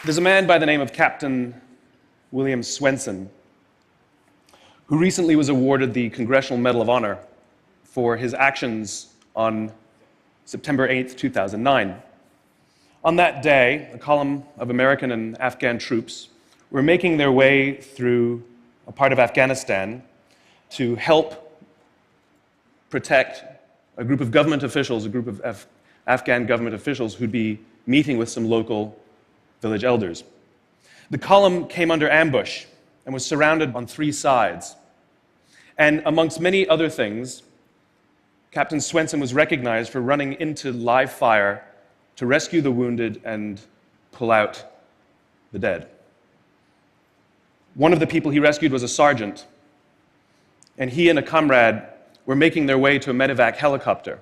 There's a man by the name of Captain William Swenson who recently was awarded the Congressional Medal of Honor for his actions on September 8th, 2009. On that day, a column of American and Afghan troops were making their way through a part of Afghanistan to help protect a group of government officials, a group of Afghan government officials who'd be meeting with some local village elders. The column came under ambush and was surrounded on three sides. And amongst many other things, Captain Swenson was recognized for running into live fire to rescue the wounded and pull out the dead. One of the people he rescued was a sergeant, and he and a comrade were making their way to a medevac helicopter.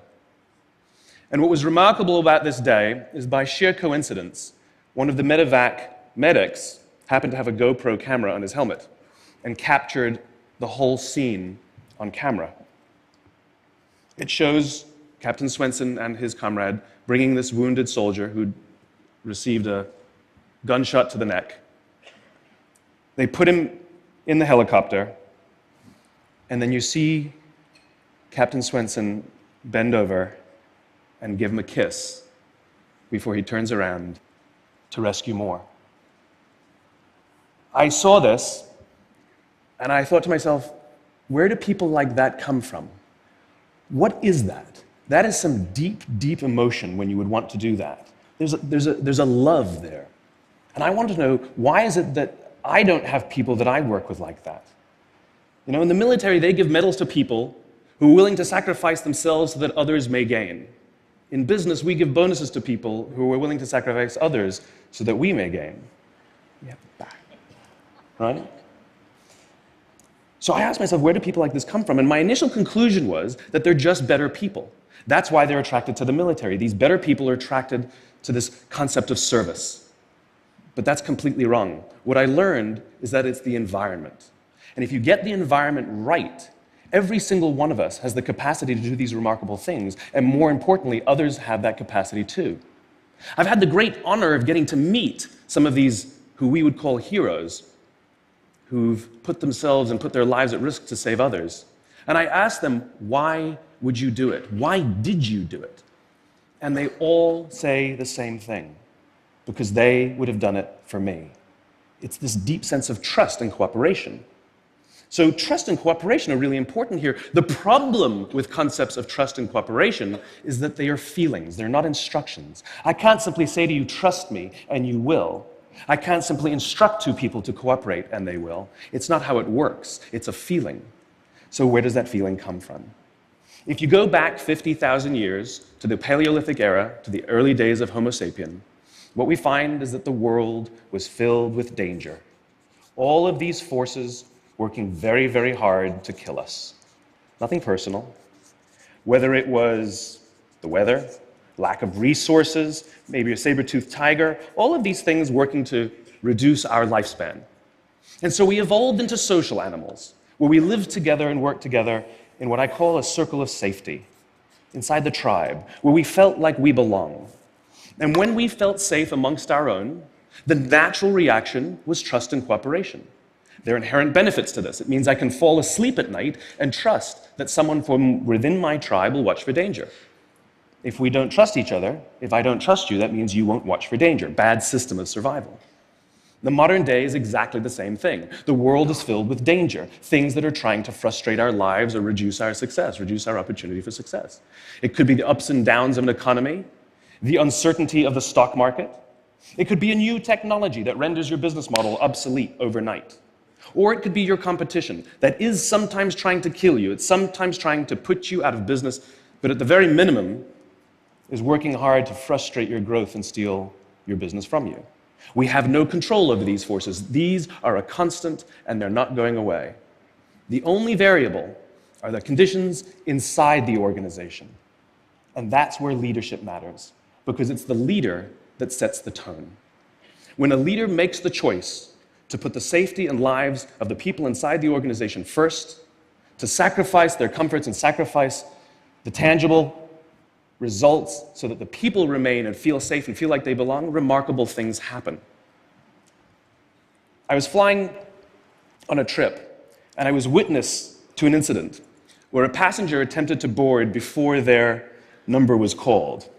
And what was remarkable about this day is, by sheer coincidence, one of the medevac medics happened to have a GoPro camera on his helmet and captured the whole scene on camera. It shows Captain Swenson and his comrade bringing this wounded soldier who'd received a gunshot to the neck. They put him in the helicopter, and then you see Captain Swenson bend over and give him a kiss before he turns around to rescue more. I saw this, and I thought to myself, where do people like that come from? What is that? That is some deep, deep emotion when you would want to do that. There's a love there. And I want to know, why is it that I don't have people that I work with like that? You know, in the military, they give medals to people who are willing to sacrifice themselves so that others may gain. In business, we give bonuses to people who are willing to sacrifice others so that we may gain. We have it back, right? So I asked myself, where do people like this come from? And my initial conclusion was that they're just better people. That's why they're attracted to the military. These better people are attracted to this concept of service. But that's completely wrong. What I learned is that it's the environment. And if you get the environment right, every single one of us has the capacity to do these remarkable things, and more importantly, others have that capacity too. I've had the great honor of getting to meet some of these who we would call heroes, who've put themselves and put their lives at risk to save others. And I asked them, why would you do it? Why did you do it? And they all say the same thing, because they would have done it for me. It's this deep sense of trust and cooperation. So trust and cooperation are really important here. The problem with concepts of trust and cooperation is that they are feelings, they're not instructions. I can't simply say to you, trust me, and you will. I can't simply instruct two people to cooperate, and they will. It's not how it works. It's a feeling. So where does that feeling come from? If you go back 50,000 years to the Paleolithic era, to the early days of Homo sapien, what we find is that the world was filled with danger. All of these forces working very, very hard to kill us. Nothing personal. Whether it was the weather, lack of resources, maybe a saber-toothed tiger, all of these things working to reduce our lifespan. And so we evolved into social animals, where we lived together and worked together in what I call a circle of safety, inside the tribe, where we felt like we belong. And when we felt safe amongst our own, the natural reaction was trust and cooperation. There are inherent benefits to this. It means I can fall asleep at night and trust that someone from within my tribe will watch for danger. If we don't trust each other, if I don't trust you, that means you won't watch for danger. Bad system of survival. The modern day is exactly the same thing. The world is filled with danger, things that are trying to frustrate our lives or reduce our success, reduce our opportunity for success. It could be the ups and downs of an economy, the uncertainty of the stock market. It could be a new technology that renders your business model obsolete overnight. Or it could be your competition that is sometimes trying to kill you. It's sometimes trying to put you out of business, but at the very minimum is working hard to frustrate your growth and steal your business from you. We have no control over these forces. These are a constant, and they're not going away. The only variable are the conditions inside the organization. And that's where leadership matters, because it's the leader that sets the tone. When a leader makes the choice to put the safety and lives of the people inside the organization first, to sacrifice their comforts and sacrifice the tangible results so that the people remain and feel safe and feel like they belong, remarkable things happen. I was flying on a trip, and I was witness to an incident where a passenger attempted to board before their number was called.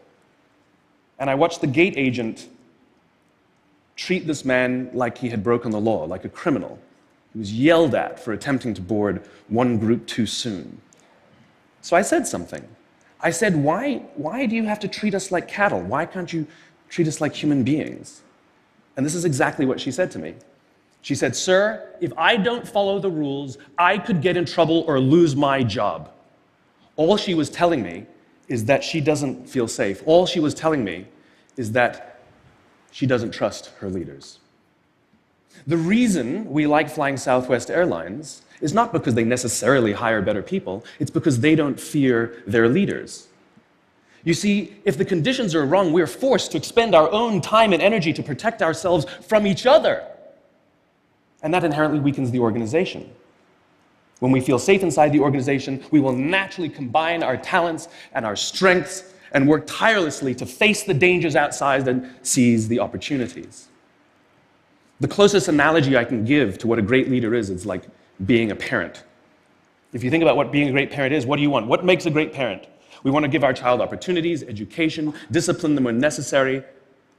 And I watched the gate agent treat this man like he had broken the law, like a criminal. He was yelled at for attempting to board one group too soon. So I said something. I said, why do you have to treat us like cattle? Why can't you treat us like human beings? And this is exactly what she said to me. She said, "Sir, if I don't follow the rules, I could get in trouble or lose my job." All she was telling me is that she doesn't feel safe. All she was telling me is that she doesn't trust her leaders. The reason we like flying Southwest Airlines is not because they necessarily hire better people, it's because they don't fear their leaders. You see, if the conditions are wrong, we're forced to expend our own time and energy to protect ourselves from each other. And that inherently weakens the organization. When we feel safe inside the organization, we will naturally combine our talents and our strengths and work tirelessly to face the dangers outside and seize the opportunities. The closest analogy I can give to what a great leader is, it's like being a parent. If you think about what being a great parent is, what do you want? What makes a great parent? We want to give our child opportunities, education, discipline them when necessary,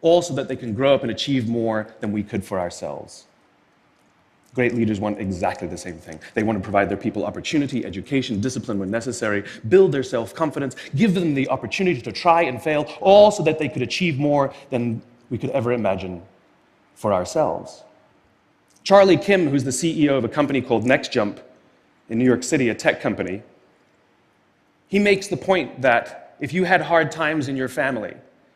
all so that they can grow up and achieve more than we could for ourselves. Great leaders want exactly the same thing. They want to provide their people opportunity, education, discipline when necessary, build their self-confidence, give them the opportunity to try and fail, all so that they could achieve more than we could ever imagine for ourselves. Charlie Kim, who's the CEO of a company called NextJump in New York City, a tech company, he makes the point that if you had hard times in your family,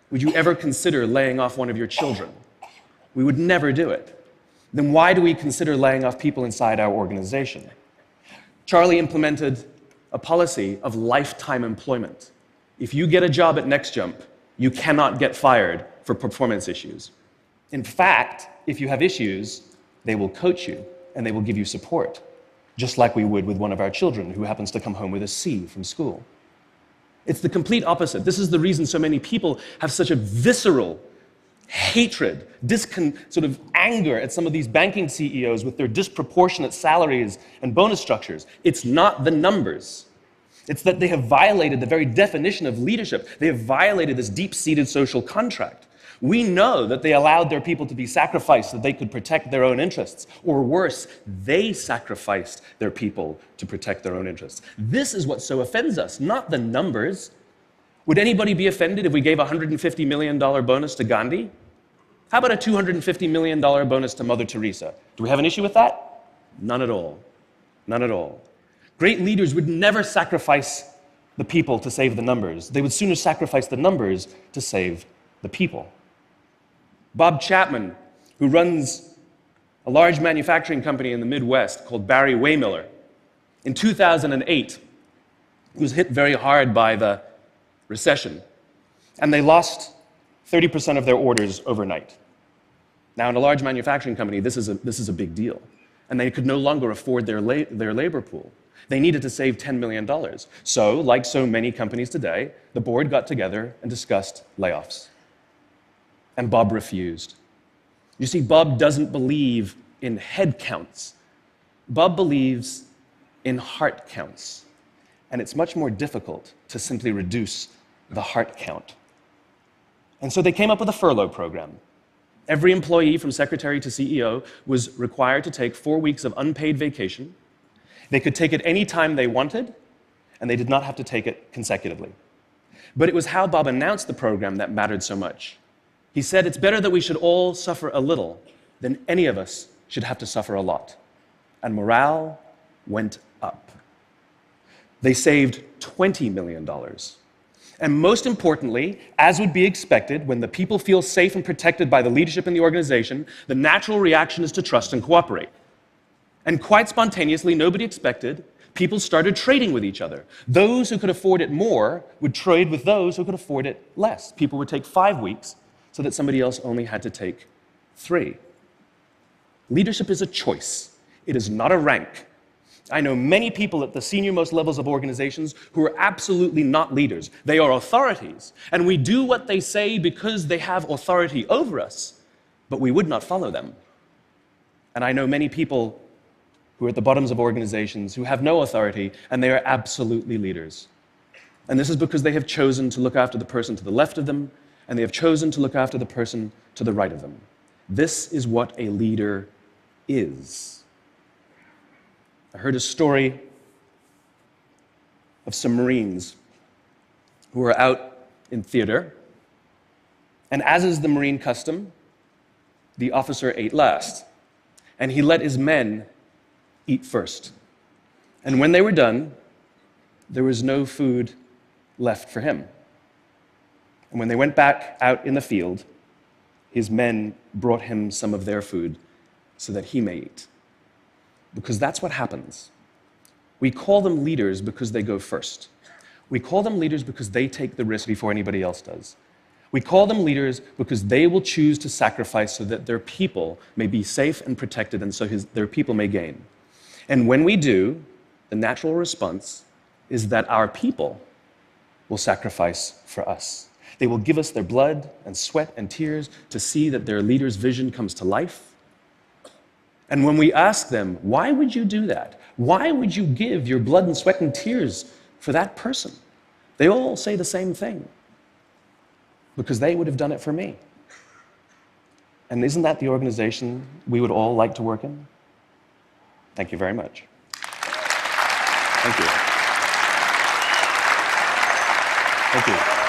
would you ever consider laying off one of your children? We would never do it. Then why do we consider laying off people inside our organization? Charlie implemented a policy of lifetime employment. If you get a job at NextJump, you cannot get fired for performance issues. In fact, if you have issues, they will coach you and they will give you support, just like we would with one of our children who happens to come home with a C from school. It's the complete opposite. This is the reason so many people have such a visceral hatred, sort of anger at some of these banking CEOs with their disproportionate salaries and bonus structures. It's not the numbers. It's that they have violated the very definition of leadership. They have violated this deep-seated social contract. We know that they allowed their people to be sacrificed so that they could protect their own interests. Or worse, they sacrificed their people to protect their own interests. This is what so offends us, not the numbers. Would anybody be offended if we gave a $150 million bonus to Gandhi? How about a $250 million bonus to Mother Teresa? Do we have an issue with that? None at all. None at all. Great leaders would never sacrifice the people to save the numbers. They would sooner sacrifice the numbers to save the people. Bob Chapman, who runs a large manufacturing company in the Midwest called Barry Waymiller, in 2008, he was hit very hard by the recession, and they lost 30% of their orders overnight. Now, in a large manufacturing company, this is a big deal, and they could no longer afford their labor pool. They needed to save $10 million. So, like so many companies today, the board got together and discussed layoffs. And Bob refused. You see, Bob doesn't believe in head counts. Bob believes in heart counts. And it's much more difficult to simply reduce the heart count. And so they came up with a furlough program. Every employee, from secretary to CEO, was required to take 4 weeks of unpaid vacation. They could take it any time they wanted, and they did not have to take it consecutively. But it was how Bob announced the program that mattered so much. He said, "It's better that we should all suffer a little than any of us should have to suffer a lot." And morale went up. They saved $20 million. And most importantly, as would be expected, when the people feel safe and protected by the leadership in the organization, the natural reaction is to trust and cooperate. And quite spontaneously, nobody expected, people started trading with each other. Those who could afford it more would trade with those who could afford it less. People would take 5 weeks so that somebody else only had to take 3. Leadership is a choice. It is not a rank. I know many people at the senior-most levels of organizations who are absolutely not leaders. They are authorities, and we do what they say because they have authority over us, but we would not follow them. And I know many people who are at the bottoms of organizations who have no authority, and they are absolutely leaders. And this is because they have chosen to look after the person to the left of them, and they have chosen to look after the person to the right of them. This is what a leader is. I heard a story of some Marines who were out in theater, and as is the Marine custom, the officer ate last, and he let his men eat first. And when they were done, there was no food left for him. And when they went back out in the field, his men brought him some of their food so that he may eat. Because that's what happens. We call them leaders because they go first. We call them leaders because they take the risk before anybody else does. We call them leaders because they will choose to sacrifice so that their people may be safe and protected, and so their people may gain. And when we do, the natural response is that our people will sacrifice for us. They will give us their blood and sweat and tears to see that their leader's vision comes to life. And when we ask them, why would you do that? Why would you give your blood and sweat and tears for that person? They all say the same thing. Because they would have done it for me. And isn't that the organization we would all like to work in? Thank you very much. Thank you. Thank you.